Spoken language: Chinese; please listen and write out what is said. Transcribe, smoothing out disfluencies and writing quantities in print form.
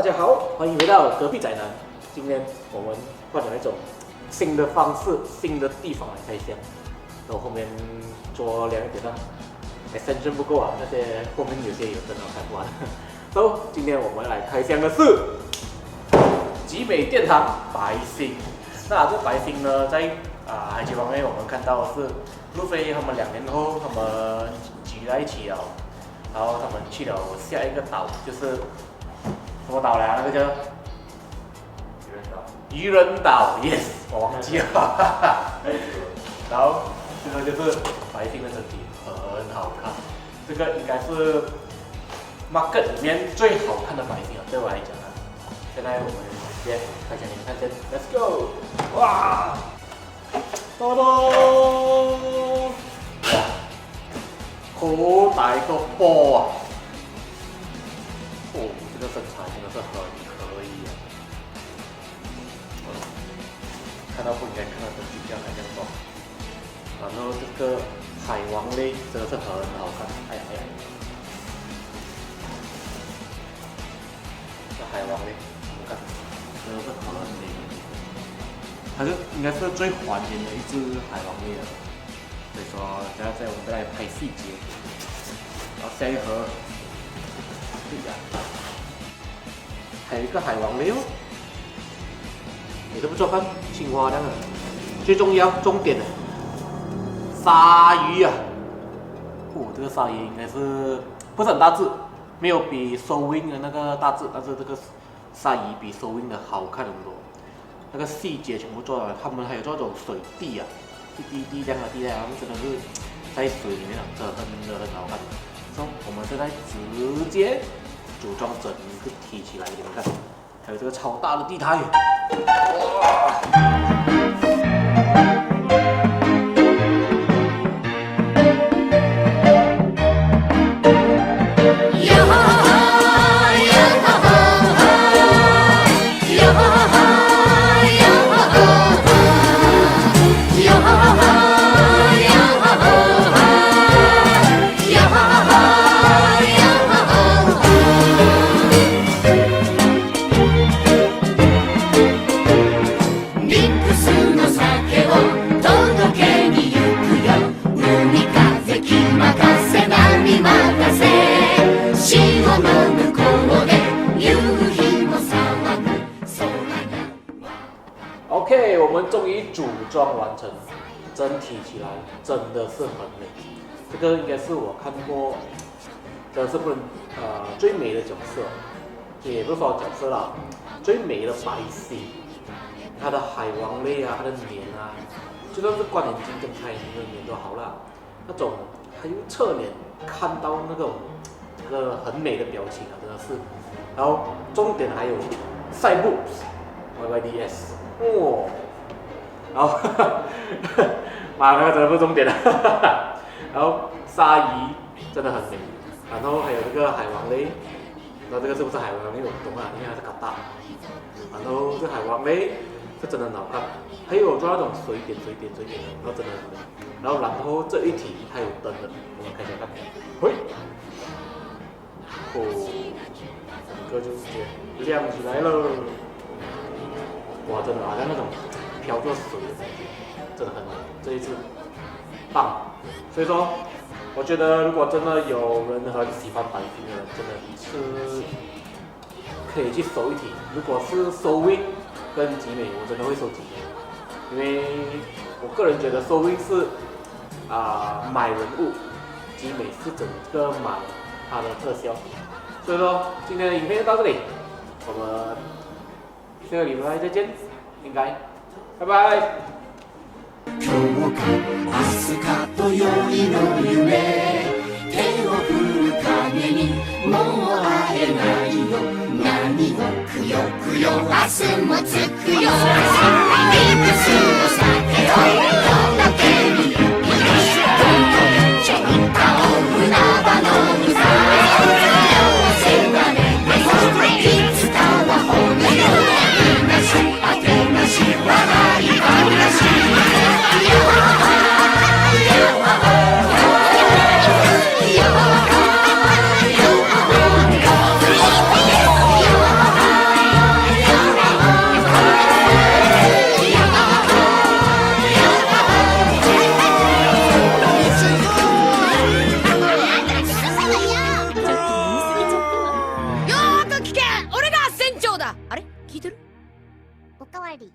家好，欢迎回到隔壁宅男。今天我们换了一种新的方式、新的地方来开箱，然后后面做亮一点的 extension 不够啊，那些后面有些有真的开不完。所以今天我们来开箱的是集美殿堂白星。那这白星呢，在海贼王内我们看到的是路飞他们2年后他们聚在一起了，然后他们去了下一个岛，就是什么岛来啊？那个叫愚人岛 ，yes， 我忘记了。然后这个就是白星的整体很好看，这个应该是 market 里面最好看的白星了，对我来讲啊。现在我们先开箱给你看先 ，Let's go！ 哇，多多，好大个波啊！哦，这个身材真的是很可以啊！看到不应该看到的比较还这样多。然后这个海王类真的是很好看，哎呀哎呀！这海王类，我看真的是很美，它是应该是最还原的一只海王类了。所以说，等下我们再来拍细节。然后下一盒，对呀。还有一个海王类哦，也是不错看，青花亮的。最重要重点的，鲨鱼啊！哦，这个鲨鱼应该是不是很大只，没有比收 wing 的那个大只，但是这个鲨鱼比收 wing 的好看很多。那个细节全部做了，他们还有做这种水滴啊，一滴滴这样的滴下来，真的是在水里面真的很好看。所以我们现在直接组装整个提起来给你们看，还有这个超大的地台，哇！OK， 我们终于组装完成，整体起来真的是很美。这个应该是我看过，真的是不能最美的角色，也不是说角色啦，最美的白星，它的海王类啊，它的脸啊，就算是关眼睛跟开眼睛的脸都好啦，那种还有侧脸看到那种这个很美的表情啊，真的是。然后重点还有赛布 YYDS。哇，然后妈，那个真的不是重点了。然后鲨鱼真的很美，然后还有这个海王类，那这个是不是海王类我不懂啊，因为它是嘎大。然后这海王类是真的很好看，还有做那种水点的，然后真的很美。然后这一题还有灯的，我们看一下看。嘿，哦，整个就直接亮起来了。哇，真的好像那种飘着水的感觉，真的很美，这一次棒。所以说，我觉得如果真的有人很喜欢白星的人，真的是可以去收一题。如果是收 wing 跟集美，我真的会收集美，因为我个人觉得收 wing 是买人物，集美是整个买它的特效。所以说，今天的影片就到这里，我们下个礼拜再见，应该，拜拜。今日か明日かとよりの夢手を振る影にもう会えないよ何をくよくよ明日もつくよミックスの酒を届けに行きますどんどんちょ歌を船場の歌幸せだねいつかは本気のあてなし笑い話聞いてる？おかわり